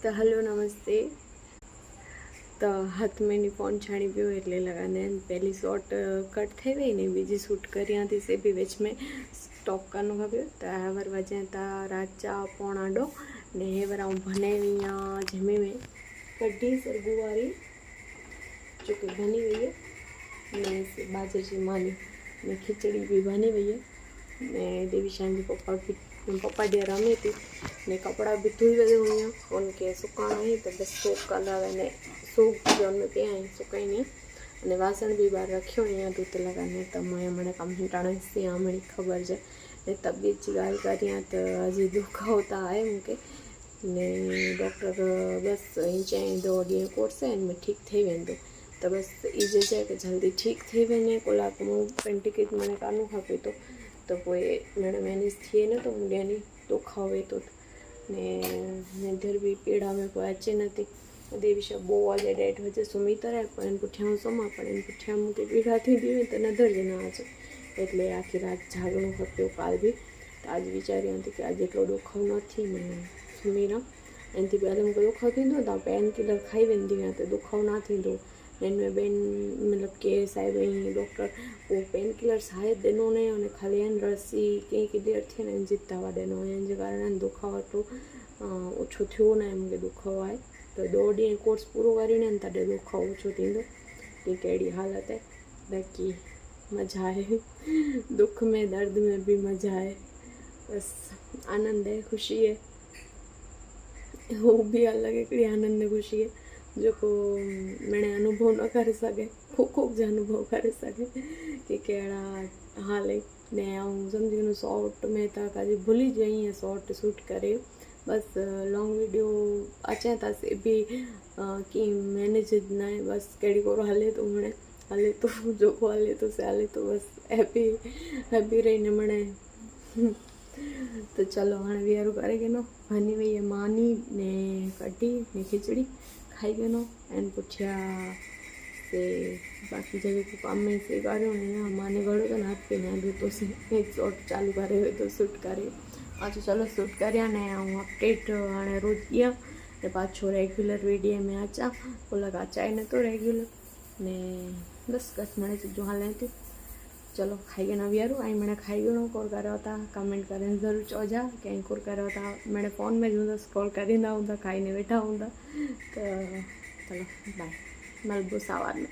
तो हेलो नमस्ते। तो हाथ में नहीं फोन छाणी पियो એટલે लगाने पहली शॉट कट થઈ ગઈ ને બીજી શૂટ કરી હતી से भी बीच में स्टॉप करनो खप्यो। तो हवर वजे था राजा पोणाडो ने हेवरा हूँ बनावी जमी में कढ़ी सरगुवारी जो कि बनी हुई है ने बाजर जी मानी ने खिचड़ी भी बनी हुई है ने देवी शांति पप्पा दिया रमी थी ने कपड़ा भी धोई गए हुए हैं उनके सुकाना ही तो बस सोक कलावे ने सूख जो उनमें पे आई सुकाई नहीं અને વાસણ બી બહાર રાખ્યો અહીંયા દૂધ લગાને તમે મને કંટાળે છે મને ખબર છે ને તબિયત जी गाल करिया तो हजी दुखावता है मुके ने डॉक्टर बस इंचे दो ॾींहं कोर्स है इनमें ठीक थी वेंदो तो बस इजे है कि जल्दी ठीक थी वञे कलाक में पेन टिकट मैंने कानूं खपे तो पोइ मैंने मैनेज थिए न तो ॾियणी दुखावे तो ने निंदर भी पीड़ा में कोई अचे नथी देवीशा बो वाले डेट वजह सुमी तरह पण पुठियां सुमा पण पुठियां मूंखे पीड़ा थींदी हुई तो नदर ज न अचे એટલે આખી રાત જાગણું ખપ્યું કાલ બી તો આજ વિચારી હતી કે આજે એટલો દુખાવ નથી ને સુમીના એનાથી પહેલાં મૂંखे દુખાવ थींदो त पेन किलर खाई वेंदी आहियां त दुखाव न थींदो इनमें बेन मतलब के साहिब ऐं डॉक्टर वो पेन किलर शायद ॾिनो न अने खाली आहिनि रसी कंहिं क्लियर थिए न जी दवा ॾिनो हिन जे कारण दुखाव एतिरो ओछो थियो न आहे मूंखे दुखाव आहे तो 2 ॾींहं कोर्स पूरो करीने तॾहिं दुखाव ओछो थींदो की कहिड़ी हालत है। बाक़ी मज़ा है दुख में दर्द में भी मज़ा है बस आनंद है खुशी है वो भी अलग हिकिड़ी आनंद है खुशी है जो को मैंने अनुभव न करे सके खूब जो अनुभव करे सके कि कहिड़ा हाल है ने ऐं सम्झी वञो शॉर्ट में त कभी भुली वई आहियां शॉर्ट शूट करे बस लॉन्ग वीडियो अचे था से भी कि मैनेज न आहे बस कहिड़ी कोरो हले तो जो को हले तो से हले तो बस हैप्पी रही न मणे तो चलो हाँ वीहरू करे के नो बनी हुई है मानी ने कढ़ी ने खिचड़ी खाई गए नो एंड पुठिया से बाकी जगह को काम में से करो माने गड़ो तो हाथ पे ना तो से एक शॉट चालू करे हुए तो शूट करे अच्छा चलो शूट करिया ने अपडेट हाँ रोज दिया ने पाछो रेग्युलर वीडियो में अचा वो लगा चाहे न तो रेग्युलर ने बस मैंने जो हाल थी चलो खाई गए वीहरू आई मैंने खाई गए कॉल करो था कमेंट करें ज़रूर चौजा कहीं कॉल करो था मैंने फ़ोन में जो कॉल करींदा हूँ खाई ने बैठा हूँ तो चलो बाय मलबू सवार में।